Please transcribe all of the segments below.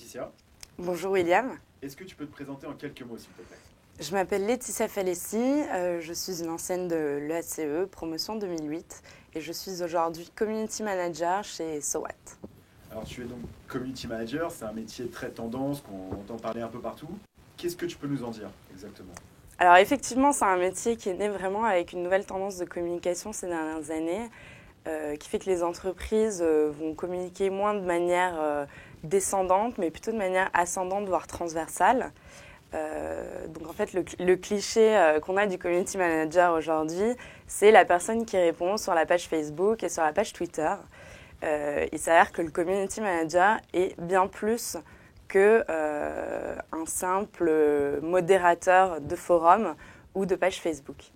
Laetitia. Bonjour William. Est-ce que tu peux te présenter en quelques mots, s'il te plaît? Je m'appelle Laetitia Falessi, je suis une ancienne de l'EACE, promotion 2008, et je suis aujourd'hui Community Manager chez SOWAT. Alors tu es donc Community Manager, c'est un métier très tendance qu'on entend parler un peu partout. Qu'est-ce que tu peux nous en dire exactement? Alors effectivement, c'est un métier qui est né vraiment avec une nouvelle tendance de communication ces dernières années, qui fait que les entreprises vont communiquer moins de manière descendante, mais plutôt de manière ascendante, voire transversale. Donc en fait, le cliché qu'on a du community manager aujourd'hui, c'est la personne qui répond sur la page Facebook et sur la page Twitter. Il s'avère que le community manager est bien plus que un simple modérateur de forum ou de page Facebook.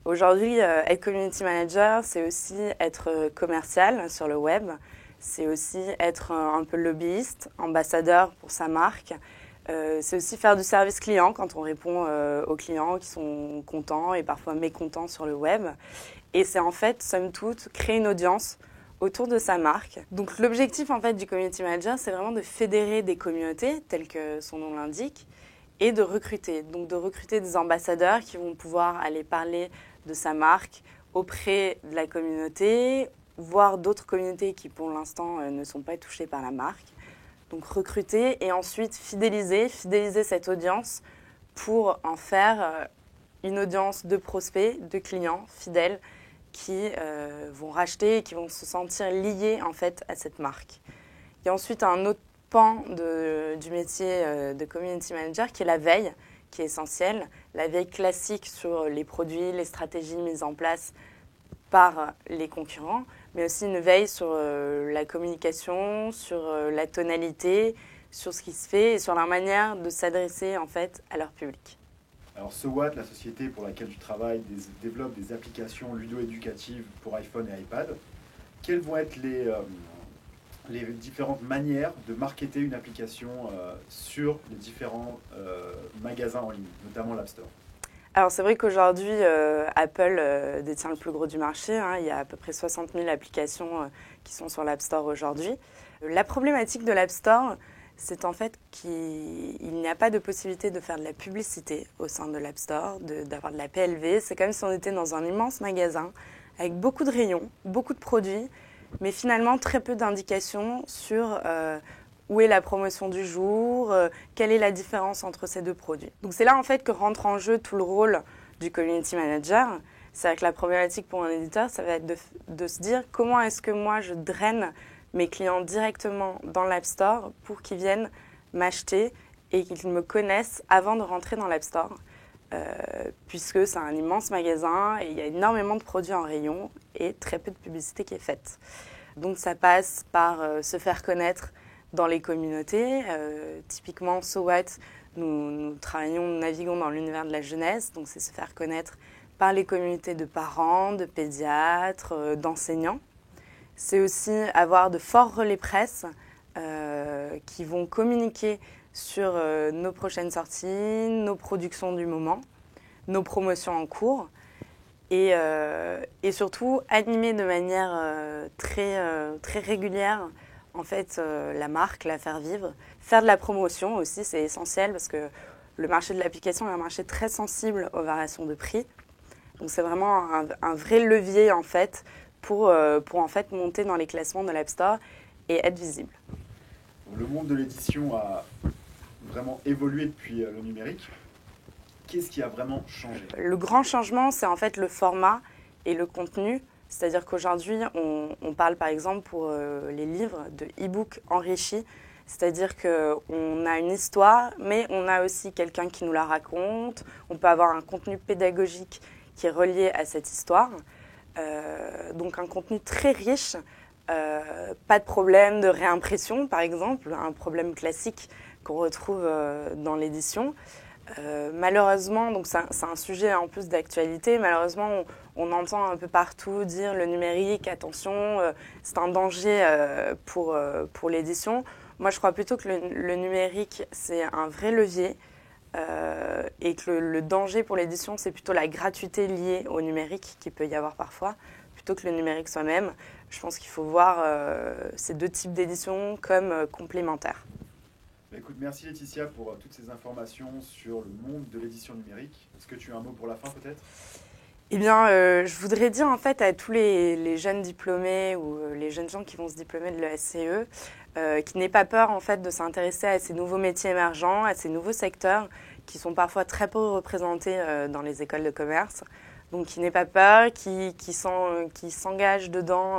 Aujourd'hui, être community manager, c'est aussi être commercial sur le web, c'est aussi être un peu lobbyiste, ambassadeur pour sa marque. C'est aussi faire du service client quand on répond aux clients qui sont contents et parfois mécontents sur le web. Et c'est en fait, somme toute, créer une audience autour de sa marque. Donc l'objectif en fait du community manager, c'est vraiment de fédérer des communautés, telles que son nom l'indique, et de recruter. Donc de recruter des ambassadeurs qui vont pouvoir aller parler de sa marque auprès de la communauté, voire d'autres communautés qui pour l'instant ne sont pas touchées par la marque. Donc recruter et ensuite fidéliser cette audience pour en faire une audience de prospects, de clients fidèles qui vont racheter et qui vont se sentir liés en fait à cette marque. Il y a ensuite un autre pan du métier de community manager qui est la veille, qui est essentielle. La veille classique sur les produits, les stratégies mises en place par les concurrents, mais aussi une veille sur la communication, sur la tonalité, sur ce qui se fait et sur la manière de s'adresser en fait à leur public. Alors SOWAT, la société pour laquelle tu travailles, développe des applications ludo-éducatives pour iPhone et iPad. Quelles vont être les différentes manières de marketer une application sur les différents magasins en ligne, notamment l'App Store? Alors c'est vrai qu'aujourd'hui, Apple détient le plus gros du marché. Il y a à peu près 60 000 applications qui sont sur l'App Store aujourd'hui. La problématique de l'App Store, c'est en fait qu'il n'y a pas de possibilité de faire de la publicité au sein de l'App Store, d'avoir de la PLV. C'est comme si on était dans un immense magasin avec beaucoup de rayons, beaucoup de produits, mais finalement très peu d'indications sur où est la promotion du jour, quelle est la différence entre ces deux produits. Donc c'est là en fait que rentre en jeu tout le rôle du community manager. C'est-à-dire que la problématique pour un éditeur, ça va être de se dire comment est-ce que moi je draine mes clients directement dans l'App Store pour qu'ils viennent m'acheter et qu'ils me connaissent avant de rentrer dans l'App Store. Puisque c'est un immense magasin et il y a énormément de produits en rayon et très peu de publicité qui est faite. Donc ça passe par se faire connaître dans les communautés. Typiquement, SOWAT, nous naviguons dans l'univers de la jeunesse, donc c'est se faire connaître par les communautés de parents, de pédiatres, d'enseignants. C'est aussi avoir de forts relais presse qui vont communiquer sur nos prochaines sorties, nos productions du moment, nos promotions en cours et surtout animer de manière très régulière en fait la marque, la faire vivre. Faire de la promotion aussi, c'est essentiel parce que le marché de l'application est un marché très sensible aux variations de prix. Donc c'est vraiment un vrai levier en fait pour en fait monter dans les classements de l'App Store et être visible. Le monde de l'édition a vraiment évolué depuis le numérique. Qu'est-ce qui a vraiment changé? Le grand changement, c'est en fait le format et le contenu. C'est-à-dire qu'aujourd'hui, on parle par exemple pour les livres de e-book enrichis. C'est-à-dire qu'on a une histoire, mais on a aussi quelqu'un qui nous la raconte. On peut avoir un contenu pédagogique qui est relié à cette histoire. Donc un contenu très riche. Pas de problème de réimpression, par exemple, un problème classique qu'on retrouve dans l'édition. Malheureusement, donc c'est un sujet en plus d'actualité, malheureusement on entend un peu partout dire le numérique, attention, c'est un danger pour l'édition. Moi je crois plutôt que le numérique c'est un vrai levier et que le danger pour l'édition c'est plutôt la gratuité liée au numérique qu'il peut y avoir parfois, plutôt que le numérique soi-même. Je pense qu'il faut voir ces deux types d'édition comme complémentaires. Écoute, merci Laetitia pour toutes ces informations sur le monde de l'édition numérique. Est-ce que tu as un mot pour la fin peut-être? Eh bien, je voudrais dire en fait à tous les jeunes diplômés ou les jeunes gens qui vont se diplômer de l'ESCE qu'ils n'aient pas peur en fait de s'intéresser à ces nouveaux métiers émergents, à ces nouveaux secteurs qui sont parfois très peu représentés dans les écoles de commerce. Donc, qu'ils n'aient pas peur, qui s'engagent dedans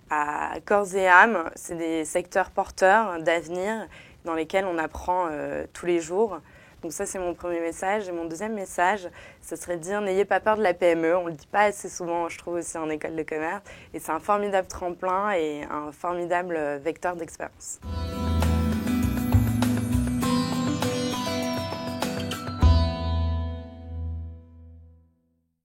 à corps et âme. C'est des secteurs porteurs d'avenir dans lesquels on apprend tous les jours. Donc ça, c'est mon premier message. Et mon deuxième message, ce serait de dire n'ayez pas peur de la PME. On ne le dit pas assez souvent, je trouve, aussi en école de commerce. Et c'est un formidable tremplin et un formidable vecteur d'expérience.